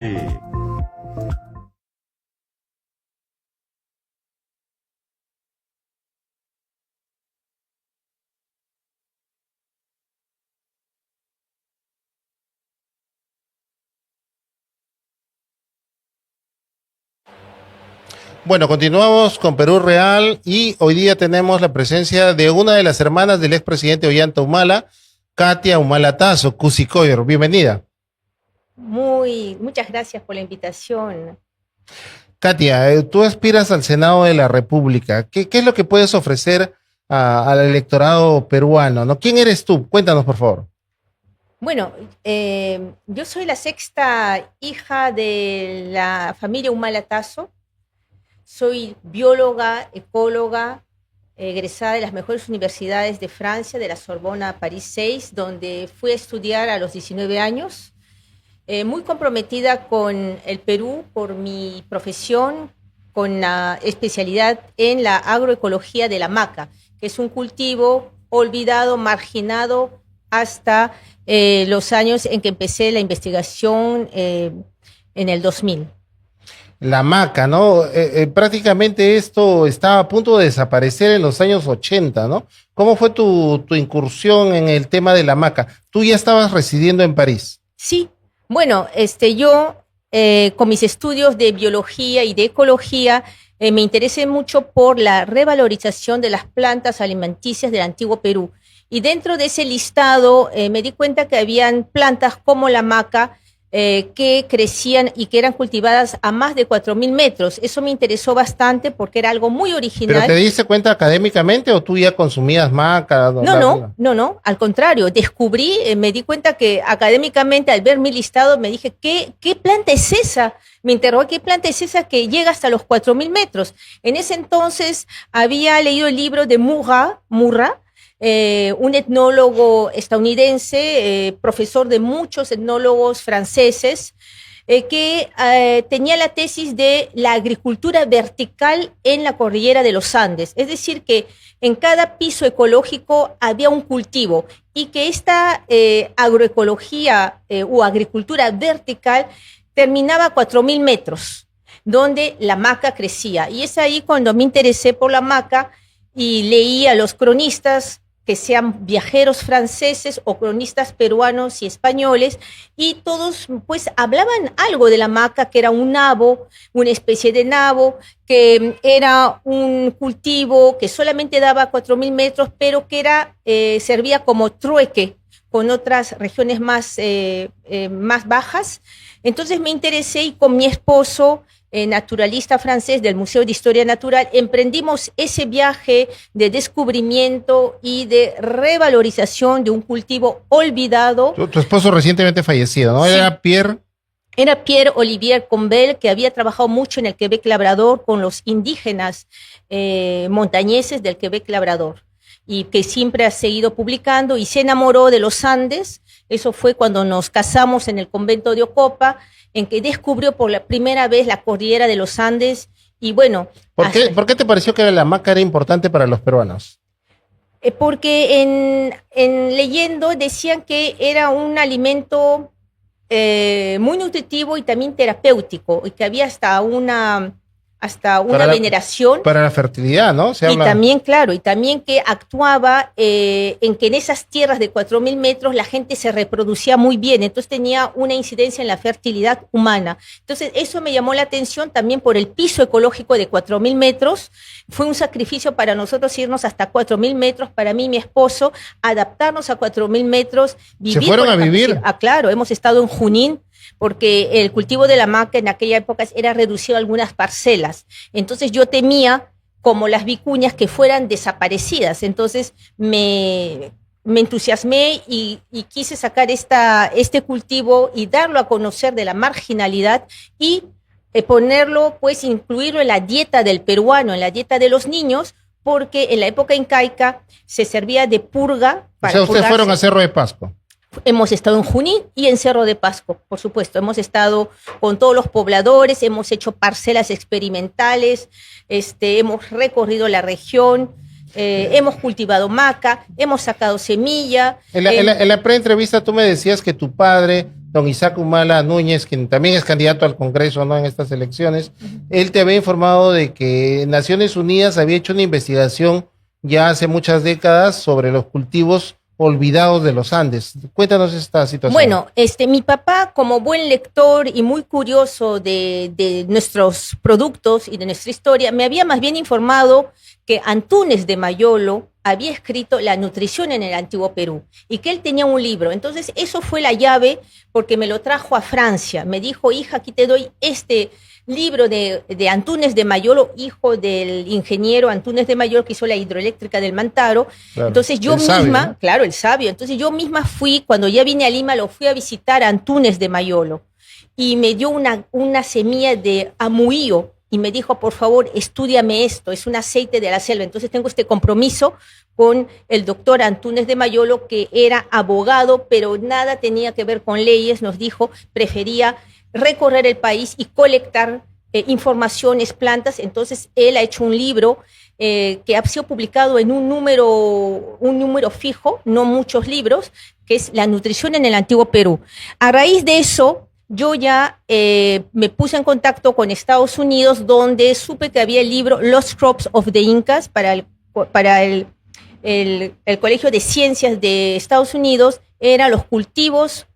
Bueno, continuamos con Perú Real y hoy día tenemos la presencia de una de las hermanas del expresidente Ollanta Humala, Katia Humala Tazo, Cusicoyor. Bienvenida. Muchas gracias por la invitación. Katia, tú aspiras al Senado de la República. ¿Qué es lo que puedes ofrecer al electorado peruano, ¿no? ¿Quién eres tú? Cuéntanos, por favor. Bueno, yo soy la sexta hija de la familia Humala Tazo. Soy bióloga, ecóloga, egresada de las mejores universidades de Francia, de la Sorbona París 6, donde fui a estudiar a los 19 años. Muy comprometida con el Perú por mi profesión, con la especialidad en la agroecología de la maca, que es un cultivo olvidado, marginado hasta los años en que empecé la investigación en el 2000. La maca, ¿no? Prácticamente esto estaba a punto de desaparecer en los años 80, ¿no? ¿Cómo fue tu incursión en el tema de la maca? Tú ya estabas residiendo en París. Sí, bueno, yo con mis estudios de biología y de ecología me interesé mucho por la revalorización de las plantas alimenticias del antiguo Perú. Y dentro de ese listado me di cuenta que habían plantas como la maca que crecían y que eran cultivadas a más de 4.000 metros. Eso me interesó bastante porque era algo muy original. ¿Pero te diste cuenta académicamente o tú ya consumías maca? No, al contrario, descubrí, me di cuenta que académicamente al ver mi listado me dije, ¿qué planta es esa? Me interrogó, ¿qué planta es esa que llega hasta los 4.000 metros? En ese entonces había leído el libro de Murra, un etnólogo estadounidense, profesor de muchos etnólogos franceses, que tenía la tesis de la agricultura vertical en la cordillera de los Andes. Es decir, que en cada piso ecológico había un cultivo y que esta agroecología o agricultura vertical terminaba a 4.000 metros, donde la maca crecía. Y es ahí cuando me interesé por la maca y leí a los cronistas, que sean viajeros franceses o cronistas peruanos y españoles, y todos pues hablaban algo de la maca, que era un nabo, una especie de nabo, que era un cultivo que solamente daba 4.000 metros, pero que servía como trueque con otras regiones más bajas. Entonces me interesé y con mi esposo, naturalista francés del Museo de Historia Natural, emprendimos ese viaje de descubrimiento y de revalorización de un cultivo olvidado. Tu esposo recientemente fallecido, ¿no? Sí. Era Pierre Olivier Combel, que había trabajado mucho en el Quebec Labrador con los indígenas montañeses del Quebec Labrador y que siempre ha seguido publicando y se enamoró de los Andes. Eso fue cuando nos casamos en el convento de Ocopa, en que descubrió por la primera vez la cordillera de los Andes. Y bueno. ¿Por qué te pareció que la maca era importante para los peruanos? Porque en leyendo decían que era un alimento muy nutritivo y también terapéutico, y que había hasta una veneración. Para la fertilidad, ¿no? También, claro, y también que actuaba en que en esas tierras de 4.000 metros la gente se reproducía muy bien, entonces tenía una incidencia en la fertilidad humana. Entonces eso me llamó la atención también por el piso ecológico de 4.000 metros. Fue un sacrificio para nosotros irnos hasta 4.000 metros, para mí y mi esposo, adaptarnos a 4.000 metros. ¿Se fueron a vivir? Claro, hemos estado en Junín, porque el cultivo de la maca en aquella época era reducido a algunas parcelas. Entonces yo temía, como las vicuñas, que fueran desaparecidas. Entonces me entusiasmé y quise sacar este cultivo y darlo a conocer de la marginalidad y ponerlo, pues incluirlo en la dieta del peruano, en la dieta de los niños, porque en la época incaica se servía de purga. O sea, ustedes fueron a Cerro de Pasco. Hemos estado en Junín y en Cerro de Pasco, por supuesto. Hemos estado con todos los pobladores, hemos hecho parcelas experimentales, hemos recorrido la región, hemos cultivado maca, hemos sacado semilla. En la pre-entrevista tú me decías que tu padre don Isaac Humala Núñez, quien también es candidato al Congreso, ¿no?, en estas elecciones, él te había informado de que Naciones Unidas había hecho una investigación ya hace muchas décadas sobre los cultivos olvidados de los Andes. Cuéntanos esta situación. Bueno, mi papá, como buen lector y muy curioso de nuestros productos y de nuestra historia, me había más bien informado que Antúnez de Mayolo había escrito La nutrición en el antiguo Perú y que él tenía un libro. Entonces, eso fue la llave porque me lo trajo a Francia. Me dijo, hija, aquí te doy este libro de Antúnez de Mayolo, hijo del ingeniero Antúnez de Mayolo que hizo la hidroeléctrica del Mantaro. Claro, entonces yo misma, sabio, ¿no? Claro, el sabio, entonces yo misma fui, cuando ya vine a Lima, lo fui a visitar a Antúnez de Mayolo y me dio una semilla de amuío y me dijo, por favor, estúdiame esto, es un aceite de la selva. Entonces tengo este compromiso con el doctor Antúnez de Mayolo, que era abogado, pero nada tenía que ver con leyes, nos dijo, prefería recorrer el país y colectar informaciones, plantas. Entonces él ha hecho un libro que ha sido publicado en un número fijo, no muchos libros, que es La nutrición en el antiguo Perú. A raíz de eso, yo ya me puse en contacto con Estados Unidos, donde supe que había el libro Lost Crops of the Incas para el Colegio de Ciencias de Estados Unidos, eran los cultivos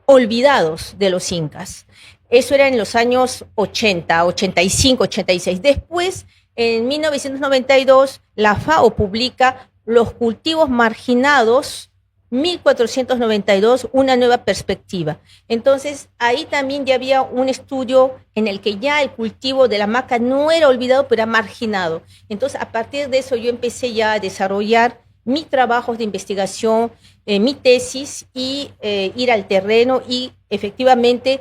olvidados de los incas. Eso era en los años 80, 85, 86. Después, en 1992, la FAO publica Los cultivos marginados 1492, una nueva perspectiva. Entonces, ahí también ya había un estudio en el que ya el cultivo de la maca no era olvidado, pero era marginado. Entonces, a partir de eso, yo empecé ya a desarrollar mis trabajos de investigación, mi tesis y ir al terreno y efectivamente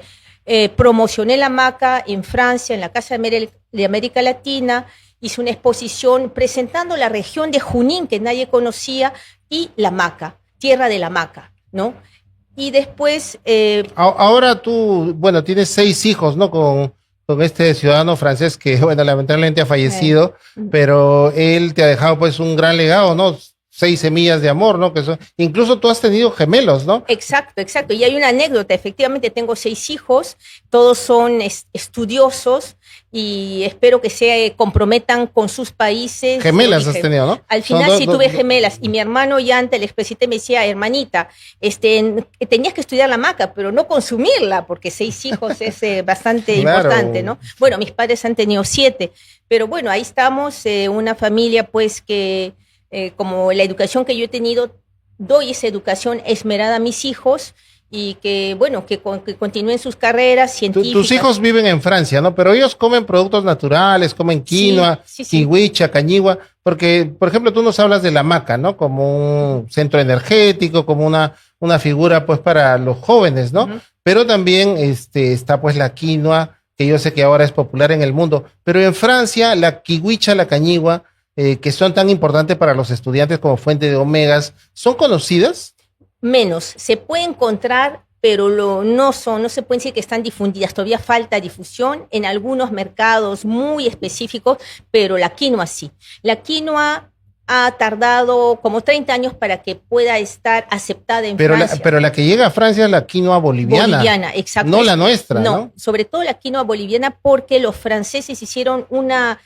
promocioné la maca en Francia, en la Casa de América Latina, hice una exposición presentando la región de Junín que nadie conocía y la maca, tierra de la maca, ¿no? Y después... Ahora tú, bueno, tienes 6 hijos, ¿no? Con este ciudadano francés que, bueno, lamentablemente ha fallecido, pero él te ha dejado pues un gran legado, ¿no? 6 semillas de amor, ¿no? Incluso tú has tenido gemelos, ¿no? Exacto, exacto. Y hay una anécdota, efectivamente tengo 6 hijos, todos son estudiosos y espero que se comprometan con sus países. Gemelas has tenido, ¿no? Al final sí tuve gemelas y mi hermano Yante, el expresidente, me decía, hermanita, tenías que estudiar la maca, pero no consumirla, porque 6 hijos es bastante importante, ¿no? Bueno, mis padres han tenido 7, pero bueno, ahí estamos, una familia pues que... como la educación que yo he tenido, doy esa educación esmerada a mis hijos y que, bueno, que continúen sus carreras científicas. Tus hijos viven en Francia, ¿no? Pero ellos comen productos naturales, comen quinoa, kiwicha, cañigua, porque, por ejemplo, tú nos hablas de la maca, ¿no? Como un centro energético, como una figura, pues, para los jóvenes, ¿no? Uh-huh. Pero también está, pues, la quinoa, que yo sé que ahora es popular en el mundo. Pero en Francia, la kiwicha, la cañigua, que son tan importantes para los estudiantes como fuente de omegas, ¿son conocidas? Menos, se puede encontrar, pero no se puede decir que están difundidas, todavía falta difusión en algunos mercados muy específicos, pero la quinoa sí. La quinoa ha tardado como 30 años para que pueda estar aceptada en Francia. Pero la que llega a Francia es la quinoa boliviana. Boliviana, exacto. No la nuestra, ¿no? Sobre todo la quinoa boliviana, porque los franceses hicieron una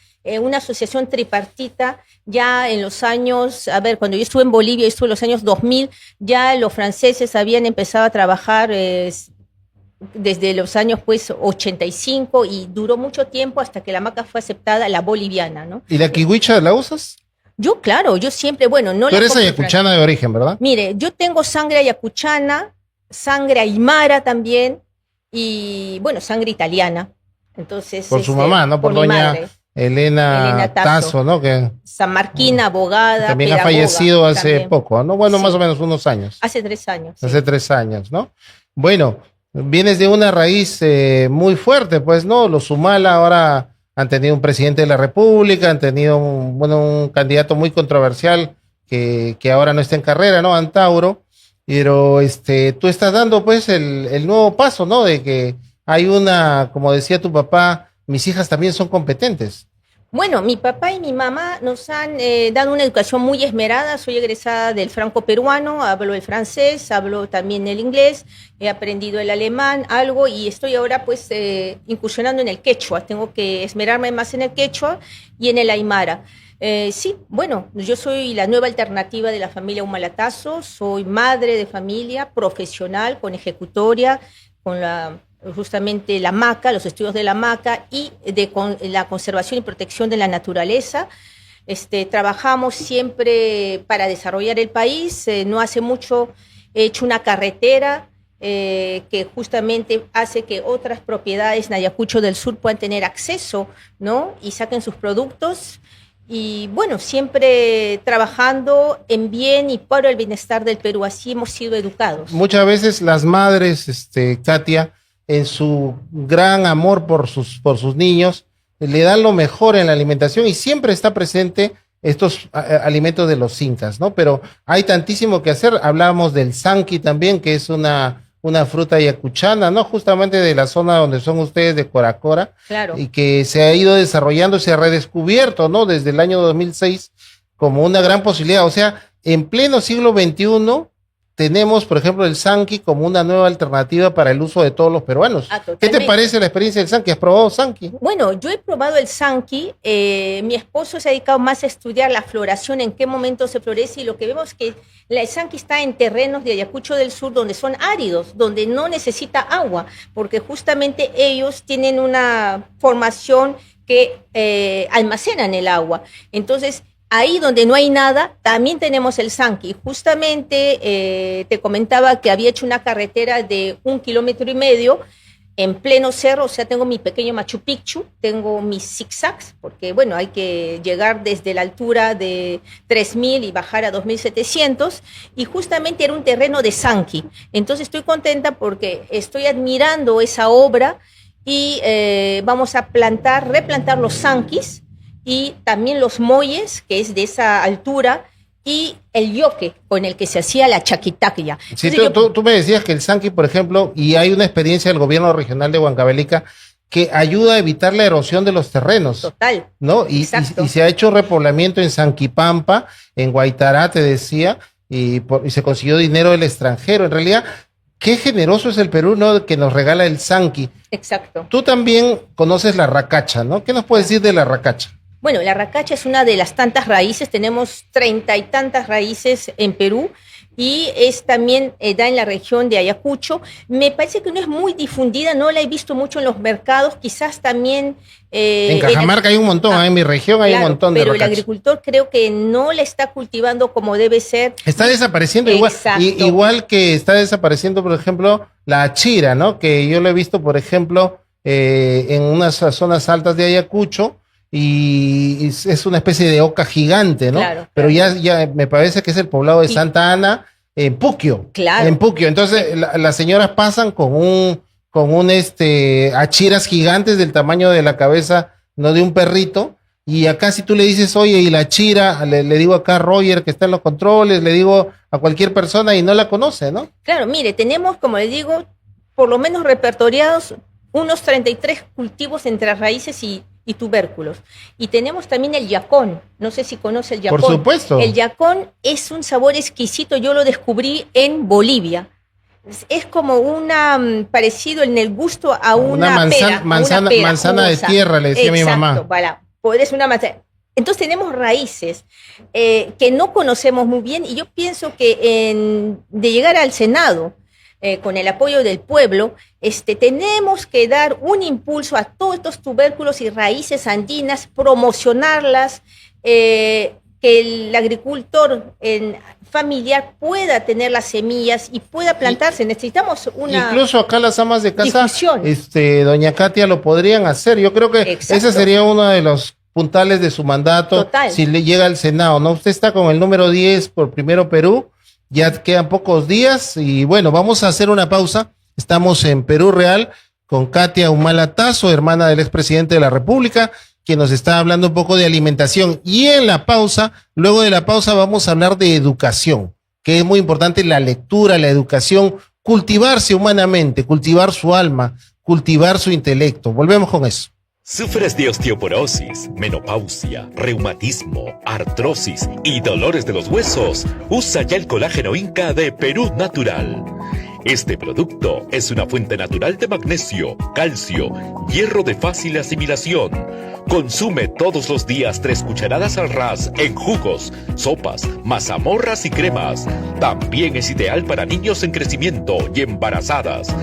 asociación tripartita ya en los años, cuando yo estuve en Bolivia, estuve en los años 2000, ya los franceses habían empezado a trabajar desde los años pues 85 y duró mucho tiempo hasta que la maca fue aceptada, la boliviana, ¿no? ¿Y la kiwicha la usas? Yo, claro, yo siempre, bueno, no. Tú eres ayacuchana de origen, ¿verdad? Mire, yo tengo sangre ayacuchana, sangre aymara también y, bueno, sangre italiana. Entonces, por su mamá, ¿no? Por doña Elena Tasso, ¿no? Que sanmarquina, abogada, también pedagoga, ha fallecido hace poco, ¿no? Bueno, sí, más o menos unos años. Hace 3 años. Hace 3 años, ¿no? Bueno, vienes de una raíz muy fuerte, pues, ¿no? Los Humala ahora han tenido un presidente de la República, han tenido un candidato muy controversial que ahora no está en carrera, ¿no? Antauro, pero tú estás dando, pues, el nuevo paso, ¿no? De que hay como decía tu papá, mis hijas también son competentes. Bueno, mi papá y mi mamá nos han dado una educación muy esmerada. Soy egresada del franco-peruano, hablo el francés, hablo también el inglés, he aprendido el alemán, algo, y estoy ahora pues incursionando en el quechua. Tengo que esmerarme más en el quechua y en el aymara. Sí, bueno, yo soy la nueva alternativa de la familia Humalatazo, soy madre de familia, profesional, con ejecutoria, con justamente la MACA, los estudios de la MACA y la conservación y protección de la naturaleza. Trabajamos siempre para desarrollar el país. No hace mucho he hecho una carretera que justamente hace que otras propiedades en Ayacucho del Sur puedan tener acceso, ¿no? Y saquen sus productos. Y bueno, siempre trabajando en bien y para el bienestar del Perú. Así hemos sido educados. Muchas veces las madres, Katia, en su gran amor por sus niños, le dan lo mejor en la alimentación y siempre está presente estos alimentos de los incas, ¿no? Pero hay tantísimo que hacer. Hablábamos del sanqui también, que es una fruta ayacuchana, ¿no? Justamente de la zona donde son ustedes, de Coracora. Claro. Y que se ha ido desarrollando, se ha redescubierto, ¿no? Desde el año 2006 como una gran posibilidad. O sea, en pleno siglo XXI tenemos, por ejemplo, el sanqui como una nueva alternativa para el uso de todos los peruanos. ¿Qué te parece la experiencia del sanqui? ¿Has probado sanqui? Bueno, yo he probado el sanqui. Mi esposo se ha dedicado más a estudiar la floración, en qué momento se florece, y lo que vemos es que el sanqui está en terrenos de Ayacucho del Sur donde son áridos, donde no necesita agua, porque justamente ellos tienen una formación que almacenan el agua. Entonces, ahí donde no hay nada, también tenemos el sanqui. Justamente te comentaba que había hecho una carretera de 1,5 kilómetros en pleno cerro. O sea, tengo mi pequeño Machu Picchu, tengo mis zigzags, porque bueno, hay que llegar desde la altura de 3.000 y bajar a 2.700, y justamente era un terreno de sanqui. Entonces estoy contenta porque estoy admirando esa obra y vamos a replantar los sanquis, y también los moyes, que es de esa altura, y el yoque con el que se hacía la chaquitacya. Sí, tú me decías que el sanqui, por ejemplo, y hay una experiencia del gobierno regional de Huancavelica que ayuda a evitar la erosión de los terrenos. Total. ¿No? Y se ha hecho repoblamiento en Sanquipampa, en Guaitará, te decía, y se consiguió dinero del extranjero. En realidad, qué generoso es el Perú, ¿no? Que nos regala el sanqui. Exacto. Tú también conoces la racacha, ¿no? ¿Qué nos puedes decir de la racacha? Bueno, la racacha es una de las tantas raíces, tenemos 30 y tantas raíces en Perú, y también da en la región de Ayacucho. Me parece que no es muy difundida, no la he visto mucho en los mercados, quizás también... en Cajamarca hay un montón, en mi región hay un montón de racacha. Pero el agricultor creo que no la está cultivando como debe ser. Está desapareciendo igual que está desapareciendo, por ejemplo, la achira, ¿no? Que yo lo he visto, por ejemplo, en unas zonas altas de Ayacucho, y es una especie de oca gigante, ¿no? Claro, pero ya me parece que es el poblado de Santa Ana, en Puquio. Claro. En Puquio. Entonces, las señoras pasan con achiras gigantes del tamaño de la cabeza, no, de un perrito. Y acá si tú le dices, oye, y la achira, le digo acá a Roger que está en los controles, le digo a cualquier persona y no la conoce, ¿no? Claro, mire, tenemos, como le digo, por lo menos repertoriados unos 33 cultivos entre raíces y tubérculos. Y tenemos también el yacón. No sé si conoce el yacón. Por supuesto. El yacón es un sabor exquisito. Yo lo descubrí en Bolivia. Es como parecido en el gusto a una pera. Manzana de tierra, le decía mi mamá. Exacto, es una manzana. Entonces tenemos raíces que no conocemos muy bien, y yo pienso que de llegar al Senado, con el apoyo del pueblo, tenemos que dar un impulso a todos estos tubérculos y raíces andinas, promocionarlas, que el agricultor familiar pueda tener las semillas y pueda plantarse. Necesitamos una incluso acá las amas de casa, difusión. Doña Katia, lo podrían hacer. Yo creo que ese sería uno de los puntales de su mandato. Total. Si le llega al Senado, ¿no? Usted está con el número 10 por Primero Perú. Ya quedan pocos días y bueno, vamos a hacer una pausa. Estamos en Perú Real con Katia Humalatazo, hermana del expresidente de la República, quien nos está hablando un poco de alimentación. Y en la pausa, luego de la pausa, vamos a hablar de educación, que es muy importante, la lectura, la educación, cultivarse humanamente, cultivar su alma, cultivar su intelecto. Volvemos con eso. ¿Sufres de osteoporosis, menopausia, reumatismo, artrosis y dolores de los huesos? Usa ya el colágeno Inca de Perú Natural. Este producto es una fuente natural de magnesio, calcio, hierro de fácil asimilación. Consume todos los días 3 cucharadas al ras en jugos, sopas, mazamorras y cremas. También es ideal para niños en crecimiento y embarazadas.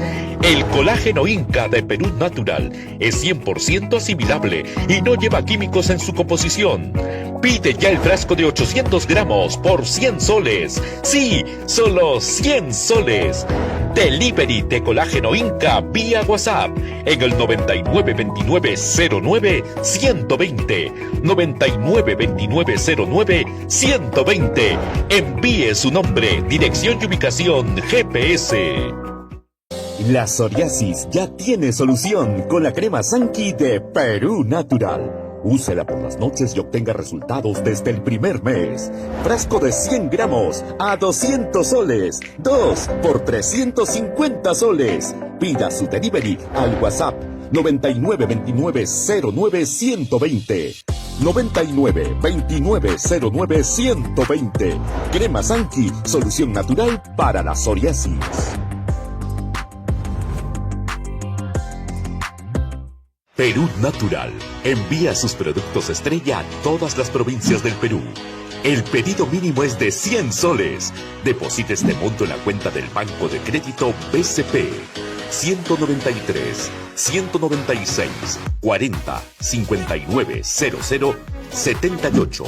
El colágeno Inca de Perú Natural es 100% asimilable y no lleva químicos en su composición. Pide ya el frasco de 800 gramos por 100 soles. Sí, solo 100 soles. Delivery de colágeno Inca vía WhatsApp en el 992909-120. 992909-120. Envíe su nombre, dirección y ubicación GPS. La psoriasis ya tiene solución con la crema Sanki de Perú Natural. Úsela por las noches y obtenga resultados desde el primer mes. Frasco de 100 gramos a 200 soles. 2 por 350 soles. Pida su delivery al WhatsApp 992909-120. 992909-120. Crema Sanki, solución natural para la psoriasis. Perú Natural envía sus productos estrella a todas las provincias del Perú. El pedido mínimo es de 100 soles. Deposite este monto en la cuenta del Banco de Crédito BCP 193 196 40 59 00 78.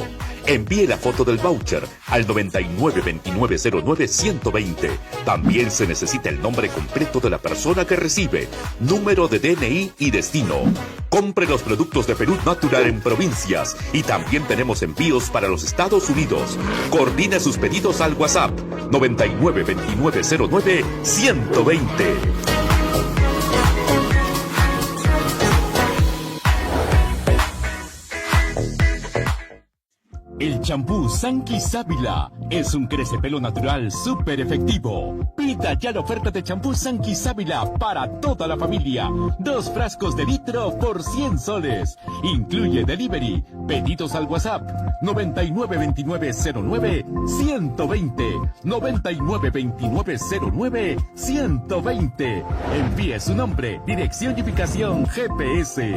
Envíe la foto del voucher al 992909-120. También se necesita el nombre completo de la persona que recibe, número de DNI y destino. Compre los productos de Perú Natural en provincias y también tenemos envíos para los Estados Unidos. Coordine sus pedidos al WhatsApp 992909-120. El champú Sanki Sábila es un crecepelo natural súper efectivo. Pida ya la oferta de champú Sanki Sábila para toda la familia. 2 frascos de litro por 100 soles. Incluye delivery. Pedidos al WhatsApp 992909-120. 992909-120. Envíe su nombre, dirección y ubicación GPS.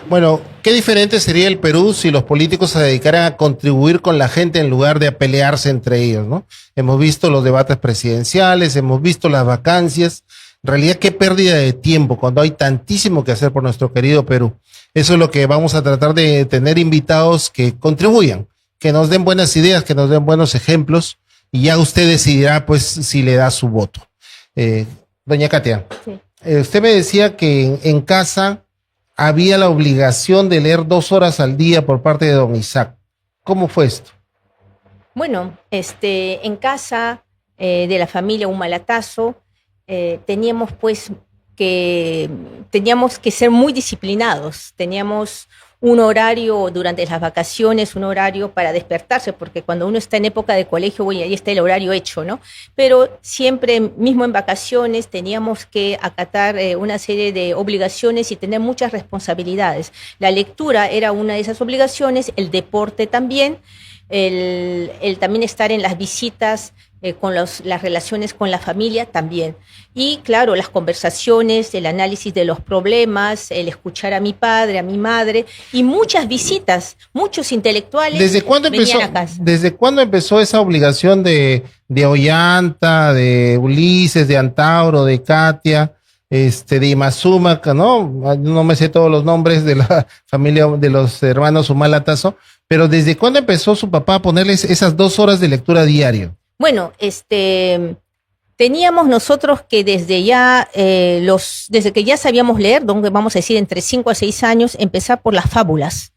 Bueno, qué diferente sería el Perú si los políticos se dedicaran a contribuir con la gente en lugar de a pelearse entre ellos, ¿no? Hemos visto los debates presidenciales, hemos visto las vacancias. En realidad, qué pérdida de tiempo cuando hay tantísimo que hacer por nuestro querido Perú. Eso es lo que vamos a tratar de tener invitados que contribuyan, que nos den buenas ideas, que nos den buenos ejemplos, y ya usted decidirá, pues, si le da su voto. Doña Katia, sí. Usted me decía que en casa había la obligación de leer 2 horas al día por parte de don Isaac. ¿Cómo fue esto? Bueno, en casa de la familia Humalatazo teníamos que ser muy disciplinados. Teníamos un horario durante las vacaciones, un horario para despertarse, porque cuando uno está en época de colegio, bueno, ahí está el horario hecho, ¿no? Pero siempre, mismo en vacaciones, teníamos que acatar una serie de obligaciones y tener muchas responsabilidades. La lectura era una de esas obligaciones, el deporte también, el también estar en las visitas, con las relaciones con la familia también. Y claro, las conversaciones, el análisis de los problemas, el escuchar a mi padre, a mi madre, y muchas visitas, muchos intelectuales. ¿Desde cuándo empezó esa obligación de Ollanta, de Ulises, de Antauro, de Katia, de Imazuma, ¿no? No me sé todos los nombres de la familia de los hermanos Humalatazo, pero ¿desde cuándo empezó su papá a ponerles esas 2 horas de lectura diario? Bueno, teníamos nosotros que desde que ya sabíamos leer, vamos a decir entre 5 a 6 años, empezar por las fábulas.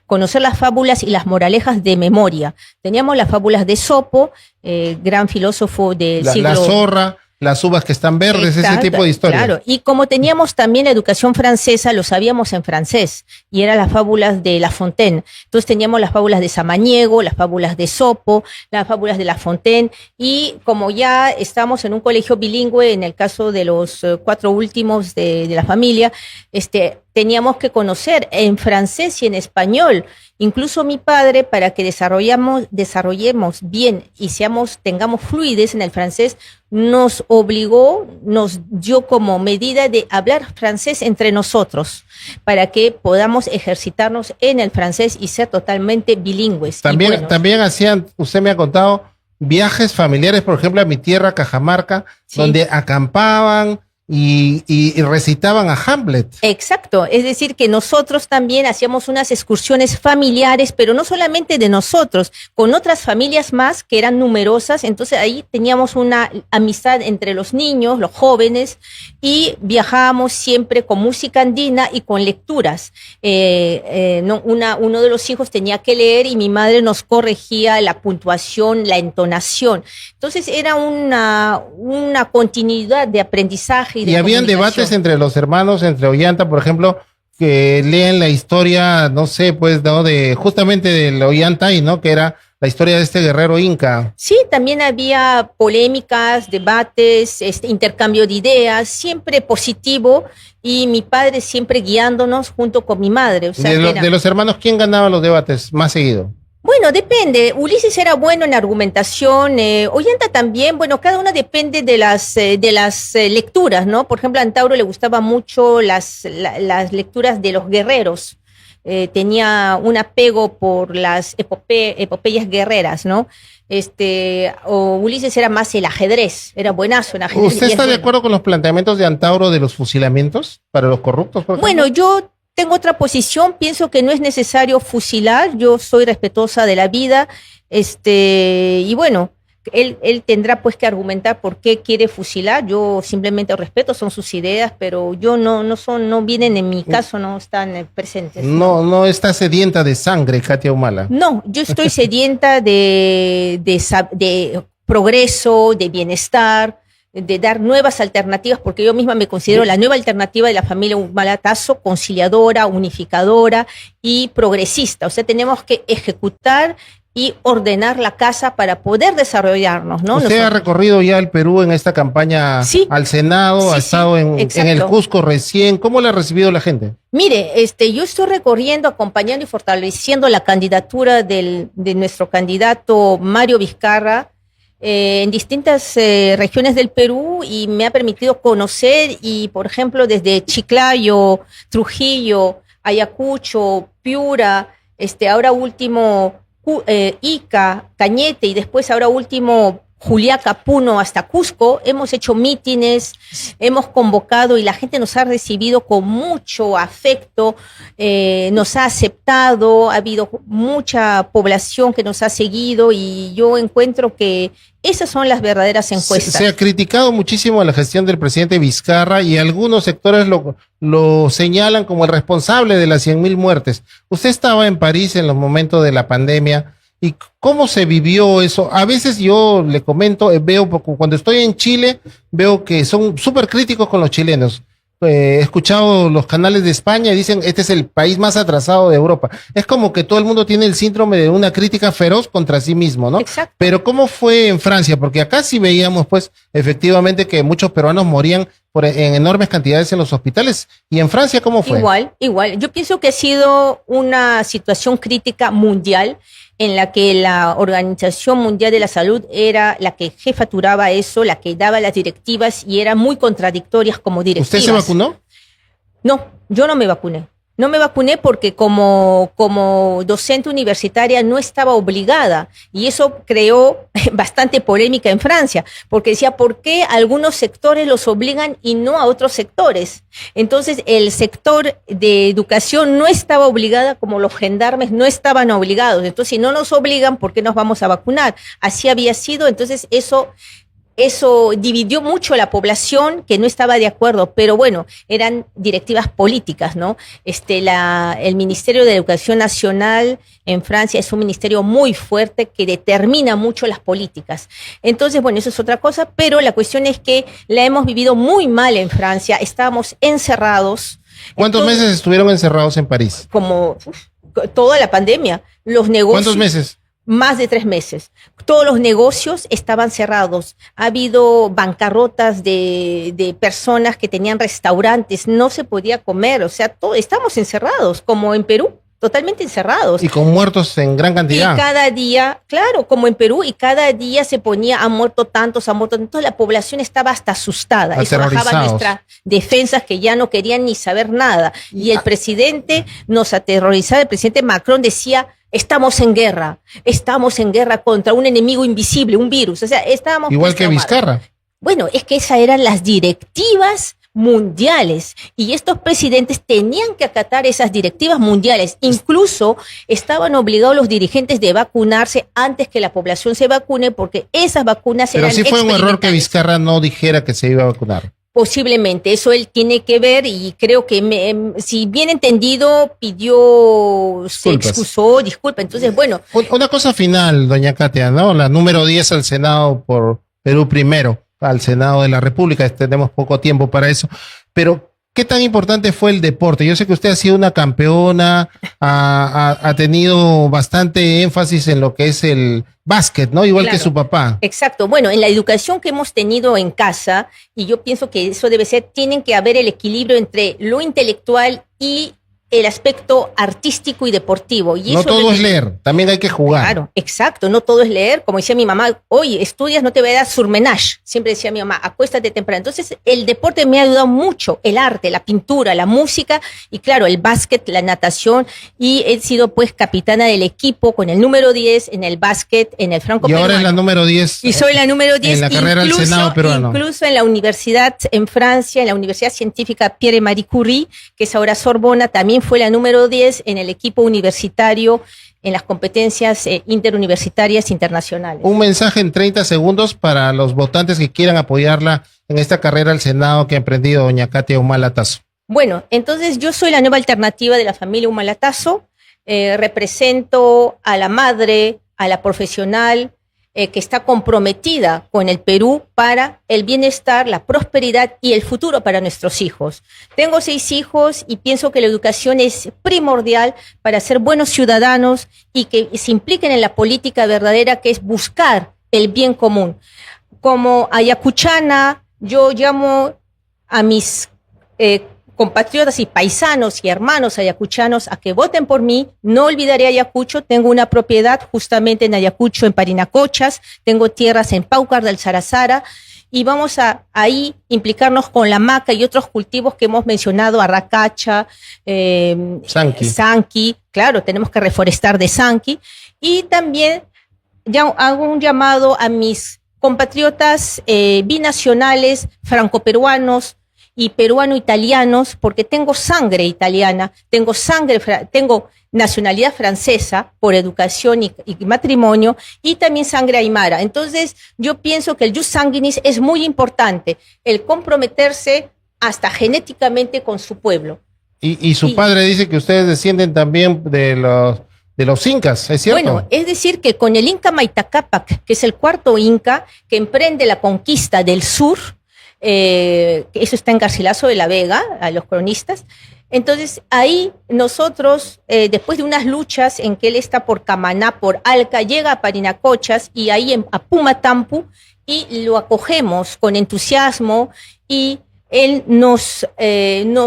Conocer las fábulas y las moralejas de memoria. Teníamos las fábulas de Esopo, gran filósofo del siglo... La zorra, las uvas que están verdes, Exacto, ese tipo de historias. Claro, y como teníamos también la educación francesa, lo sabíamos en francés, y eran las fábulas de La Fontaine. Entonces teníamos las fábulas de Samaniego, las fábulas de Sopo, las fábulas de La Fontaine, y como ya estamos en un colegio bilingüe, en el caso de los 4 últimos de la familia, teníamos que conocer en francés y en español. Incluso mi padre, para que desarrollemos bien y tengamos fluidez en el francés, nos dio como medida de hablar francés entre nosotros, para que podamos ejercitarnos en el francés y ser totalmente bilingües. También hacían, usted me ha contado, viajes familiares, por ejemplo, a mi tierra, Cajamarca, sí, donde acampaban y recitaban a Hamlet. Exacto, es decir, que nosotros también hacíamos unas excursiones familiares, pero no solamente de nosotros, con otras familias más que eran numerosas. Entonces ahí teníamos una amistad entre los niños, los jóvenes, y viajábamos siempre con música andina y con lecturas. Uno de los hijos tenía que leer y mi madre nos corregía la puntuación, la entonación. Entonces era una continuidad de aprendizaje. Y habían debates entre los hermanos, entre Ollanta, por ejemplo, que leen la historia, no sé, pues, ¿no? Justamente del Ollantay, ¿no? Que era la historia de este guerrero inca. Sí, también había polémicas, debates, intercambio de ideas, siempre positivo, y mi padre siempre guiándonos junto con mi madre. O sea, de los hermanos, ¿quién ganaba los debates más seguido? Bueno, depende. Ulises era bueno en argumentación, Ollanta también. Bueno, cada una depende de las lecturas, ¿no? Por ejemplo, a Antauro le gustaba mucho las lecturas de los guerreros. Tenía un apego por las epopeyas guerreras, ¿no? O Ulises era más el ajedrez, era buenazo en ajedrez. ¿Usted está de acuerdo con los planteamientos de Antauro de los fusilamientos para los corruptos, por ejemplo? Bueno, yo tengo otra posición, pienso que no es necesario fusilar, yo soy respetuosa de la vida, y bueno, él tendrá pues que argumentar por qué quiere fusilar, yo simplemente respeto, son sus ideas, pero yo no vienen en mi caso, no están presentes. No está sedienta de sangre, Katia Humala. No, yo estoy sedienta de progreso, de bienestar, de dar nuevas alternativas, porque yo misma me considero la nueva alternativa de la familia Humala Tasso, conciliadora, unificadora y progresista. O sea, tenemos que ejecutar y ordenar la casa para poder desarrollarnos, ¿no? Usted ha recorrido ya el Perú en esta campaña, sí, al Senado, ha estado en el Cusco recién. ¿Cómo le ha recibido la gente? Mire, yo estoy recorriendo, acompañando y fortaleciendo la candidatura de nuestro candidato Mario Vizcarra, en distintas regiones del Perú, y me ha permitido conocer, y por ejemplo desde Chiclayo, Trujillo, Ayacucho, Piura, ahora último Ica, Cañete, y después ahora último Juliaca, Puno, hasta Cusco, hemos hecho mítines, hemos convocado y la gente nos ha recibido con mucho afecto, nos ha aceptado, ha habido mucha población que nos ha seguido, y yo encuentro que esas son las verdaderas encuestas. Se ha criticado muchísimo la gestión del presidente Vizcarra y algunos sectores lo señalan como el responsable de las 100.000 muertes. Usted estaba en París en los momentos de la pandemia. ¿Y cómo se vivió eso? A veces yo le comento, veo, cuando estoy en Chile, veo que son súper críticos con los chilenos. He escuchado los canales de España y dicen, este es el país más atrasado de Europa. Es como que todo el mundo tiene el síndrome de una crítica feroz contra sí mismo, ¿no? Exacto. Pero ¿cómo fue en Francia? Porque acá sí veíamos, pues, efectivamente que muchos peruanos morían en enormes cantidades en los hospitales. ¿Y en Francia cómo fue? Igual. Yo pienso que ha sido una situación crítica mundial, en la que la Organización Mundial de la Salud era la que jefaturaba eso, la que daba las directivas, y eran muy contradictorias como directivas. ¿Usted se vacunó? No, yo no me vacuné. No me vacuné porque como docente universitaria no estaba obligada, y eso creó bastante polémica en Francia, porque decía, ¿por qué algunos sectores los obligan y no a otros sectores? Entonces el sector de educación no estaba obligada, como los gendarmes no estaban obligados. Entonces, si no nos obligan, ¿por qué nos vamos a vacunar? Así había sido. Entonces eso eso dividió mucho a la población que no estaba de acuerdo, pero bueno, eran directivas políticas, ¿no? El Ministerio de Educación Nacional en Francia es un ministerio muy fuerte que determina mucho las políticas. Entonces, bueno, eso es otra cosa, pero la cuestión es que la hemos vivido muy mal en Francia, estábamos encerrados. ¿Cuántos meses estuvieron encerrados en París? Como toda la pandemia. Los negocios. ¿Cuántos meses? Más de 3 meses. Todos los negocios estaban cerrados. Ha habido bancarrotas de personas que tenían restaurantes. No se podía comer. O sea, estamos encerrados, como en Perú, totalmente encerrados. Y con muertos en gran cantidad. Y cada día, claro, como en Perú, y cada día se ponía, han muerto tantos, Entonces la población estaba hasta asustada. Eso bajaba nuestras defensas que ya no querían ni saber nada. Y el presidente nos aterrorizaba. El presidente Macron decía: estamos en guerra contra un enemigo invisible, un virus. O sea, estábamos igual que Vizcarra. Bueno, es que esas eran las directivas mundiales y estos presidentes tenían que acatar esas directivas mundiales. Incluso estaban obligados los dirigentes de vacunarse antes que la población se vacune, porque esas vacunas eran experimentales. Pero sí fue un error que Vizcarra no dijera que se iba a vacunar. Posiblemente, eso él tiene que ver, y creo que si bien entendido pidió, se excusó, disculpa. Entonces, bueno. Una cosa final, doña Katia, ¿no? La número 10 al Senado por Perú primero, al Senado de la República, tenemos poco tiempo para eso, pero ¿qué tan importante fue el deporte? Yo sé que usted ha sido una campeona, ha tenido bastante énfasis en lo que es el básquet, ¿no? Igual claro, que su papá. Exacto. Bueno, en la educación que hemos tenido en casa, y yo pienso que eso debe ser, tienen que haber el equilibrio entre lo intelectual y el aspecto artístico y deportivo. Y no eso todo es leer, también hay que jugar. Claro, exacto, no todo es leer. Como decía mi mamá, oye, estudias, no te voy a dar surmenage. Siempre decía mi mamá, acuéstate temprano. Entonces, el deporte me ha ayudado mucho, el arte, la pintura, la música, y claro, el básquet, la natación, y he sido pues capitana del equipo con el número 10 en el básquet, en el franco peruano. Y ahora es la número 10. Y soy la número 10. En la carrera del Senado peruano. Incluso en la universidad en Francia, en la Universidad Científica Pierre Marie Curie, que es ahora Sorbona, también fue la número 10 en el equipo universitario en las competencias interuniversitarias internacionales. Un mensaje en 30 segundos para los votantes que quieran apoyarla en esta carrera al Senado que ha emprendido doña Katia Humala Tazo. Bueno, entonces yo soy la nueva alternativa de la familia Humala Tazo, represento a la madre, a la profesional, que está comprometida con el Perú para el bienestar, la prosperidad y el futuro para nuestros hijos. Tengo 6 hijos y pienso que la educación es primordial para ser buenos ciudadanos y que se impliquen en la política verdadera, que es buscar el bien común. Como ayacuchana, yo llamo a mis compatriotas y paisanos y hermanos ayacuchanos a que voten por mí. No olvidaré Ayacucho. Tengo una propiedad justamente en Ayacucho, en Parinacochas. Tengo tierras en Paucar del Sarazara. Y vamos a ahí implicarnos con la maca y otros cultivos que hemos mencionado, arracacha, sanqui. Claro, tenemos que reforestar de sanqui. Y también ya hago un llamado a mis compatriotas binacionales, franco-peruanos, y peruano-italianos, porque tengo sangre italiana, tengo nacionalidad francesa por educación y matrimonio, y también sangre aymara. Entonces, yo pienso que el jus sanguinis es muy importante, el comprometerse hasta genéticamente con su pueblo. Y su padre dice que ustedes descienden también de los incas, ¿es cierto? Bueno, es decir que con el Inca Maita Cápac, que es el 4º Inca que emprende la conquista del sur, eso está en Garcilaso de la Vega, a los cronistas. Entonces ahí nosotros, después de unas luchas en que él está por Camaná, por Alca, llega a Parinacochas y ahí a Pumatampu, y lo acogemos con entusiasmo, y él nos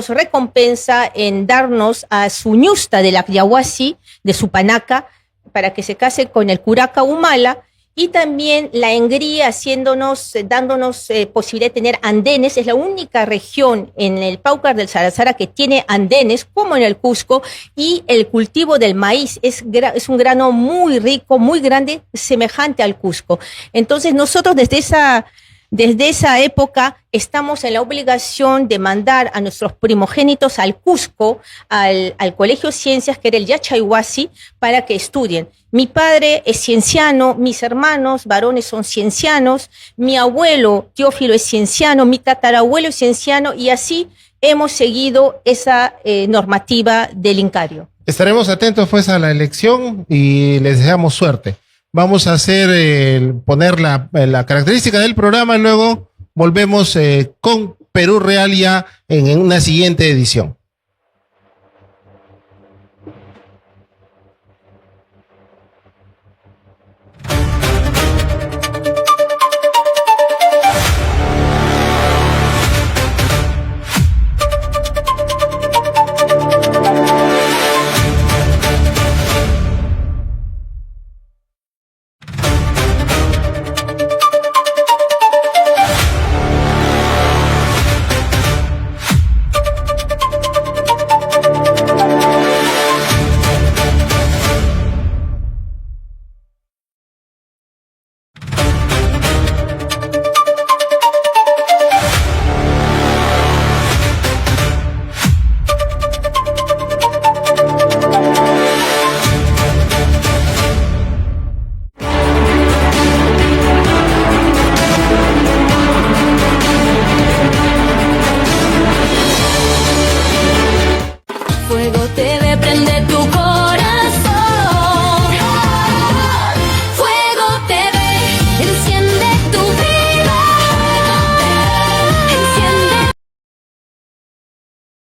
recompensa en darnos a su ñusta de la Yahuasi, de su panaca, para que se case con el curaca Humala. Y también la engría dándonos posibilidad de tener andenes. Es la única región en el Paucar del Sarazara que tiene andenes, como en el Cusco, y el cultivo del maíz es un grano muy rico, muy grande, semejante al Cusco. Entonces nosotros desde Desde esa época estamos en la obligación de mandar a nuestros primogénitos al Cusco, al Colegio de Ciencias, que era el Yachayhuasi, para que estudien. Mi padre es cienciano, mis hermanos varones son ciencianos, mi abuelo Teófilo es cienciano, mi tatarabuelo es cienciano, y así hemos seguido esa normativa del INCARIO. Estaremos atentos pues a la elección y les deseamos suerte. Vamos a poner la característica del programa y luego volvemos con Perú Real ya en una siguiente edición.